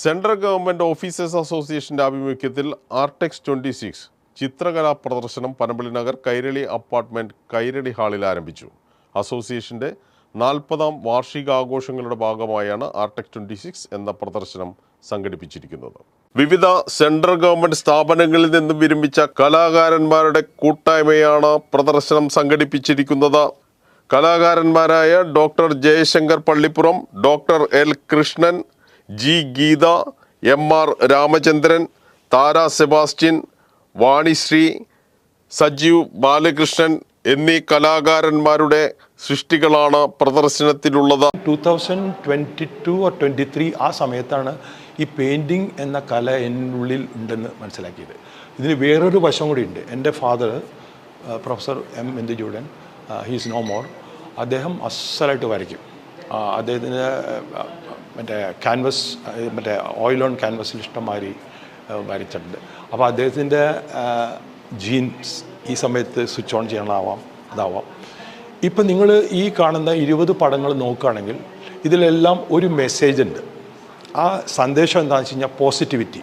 Central government officers അസോസിയേഷൻ്റെ ആഭിമുഖ്യത്തിൽ RTX 26 ചിത്രകലാ പ്രദർശനം പനമ്പള്ളി നഗർ കൈരളി അപ്പാർട്ട്മെൻറ്റ് കൈരളി ഹാളിൽ ആരംഭിച്ചു. അസോസിയേഷൻ്റെ 40ാം വാർഷികാഘോഷങ്ങളുടെ ഭാഗമായാണ് ആർടെക്സ് 26 എന്ന പ്രദർശനം സംഘടിപ്പിച്ചിരിക്കുന്നത്. വിവിധ സെൻട്രൽ ഗവൺമെൻറ് സ്ഥാപനങ്ങളിൽ നിന്നും വിരമിച്ച കലാകാരന്മാരുടെ കൂട്ടായ്മയാണ് പ്രദർശനം സംഘടിപ്പിച്ചിരിക്കുന്നത്. കലാകാരന്മാരായ doctor Jayashankar Pallippuram, doctor L Krishnan, G Geetha, M R. Ramachandran, Thara Sebastian, Vanishree, Sajeev Balakrishnan എന്നീ കലാകാരന്മാരുടെ സൃഷ്ടികളാണ് പ്രദർശനത്തിലുള്ളത്. 2022 or 23 ആ സമയത്താണ് ഈ പെയിൻറ്റിങ് എന്ന കല എന്നുള്ളിൽ ഉണ്ടെന്ന് മനസ്സിലാക്കിയത്. ഇതിന് വേറൊരു വശം കൂടി ഉണ്ട്. എൻ്റെ father professor M Indujudan, he's no more. അദ്ദേഹം അസലായിട്ട് വരയ്ക്കും. അദ്ദേഹത്തിന് മറ്റേ ക്യാൻവസ്, മറ്റേ ഓയിൽ ഓൺ ക്യാൻവസിൽ ഇഷ്ടംമാതിരി വരച്ചിട്ടുണ്ട്. അപ്പോൾ അദ്ദേഹത്തിൻ്റെ ജീൻസ് ഈ സമയത്ത് സ്വിച്ച് ഓൺ ചെയ്യണമാവാം, അതാവാം. ഇപ്പം നിങ്ങൾ ഈ കാണുന്ന 20 പടങ്ങൾ നോക്കുകയാണെങ്കിൽ ഇതിലെല്ലാം ഒരു മെസ്സേജ് ഉണ്ട്. ആ സന്ദേശം എന്താണെന്ന് വെച്ച് കഴിഞ്ഞാൽ പോസിറ്റിവിറ്റി.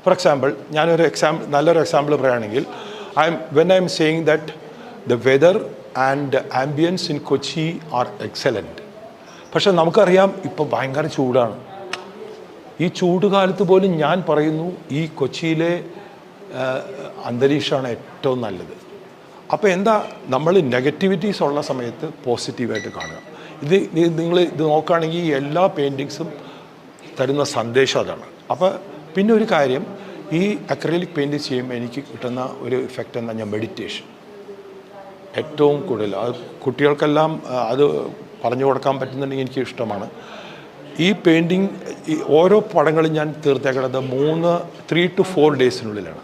ഫോർ എക്സാമ്പിൾ, നല്ലൊരു എക്സാമ്പിൾ പറയുകയാണെങ്കിൽ, when I am saying that the weather and ambience in Kochi are excellent. പക്ഷെ നമുക്കറിയാം ഇപ്പോൾ ഭയങ്കര ചൂടാണ്. ഈ ചൂട് കാലത്ത് പോലും ഞാൻ പറയുന്നു ഈ കൊച്ചിയിലെ അന്തരീക്ഷമാണ് ഏറ്റവും നല്ലത്. അപ്പോൾ എന്താ, നമ്മൾ നെഗറ്റിവിറ്റീസ് ഉള്ള സമയത്ത് പോസിറ്റീവായിട്ട് കാണുക. നിങ്ങൾ നോക്കുകയാണെങ്കിൽ എല്ലാ പെയിൻറ്റിങ്സും തരുന്ന സന്ദേശം അതാണ്. അപ്പോൾ പിന്നെ ഒരു കാര്യം, ഈ അക്രലിക് പെയിൻറ്റ് ചെയ്യുമ്പോൾ എനിക്ക് കിട്ടുന്ന ഒരു ഇഫക്റ്റ് എന്താ പറഞ്ഞാൽ മെഡിറ്റേഷൻ. ഏറ്റവും കൂടുതൽ അത് കുട്ടികൾക്കെല്ലാം അത് പറഞ്ഞു കൊടുക്കാൻ പറ്റുന്നുണ്ടെങ്കിൽ എനിക്ക് ഇഷ്ടമാണ്. ഈ പെയിൻറ്റിങ് ഓരോ പടങ്ങളും ഞാൻ തീർത്തേക്കുന്നത് 3 to 4 ഡേയ്സിനുള്ളിലാണ്.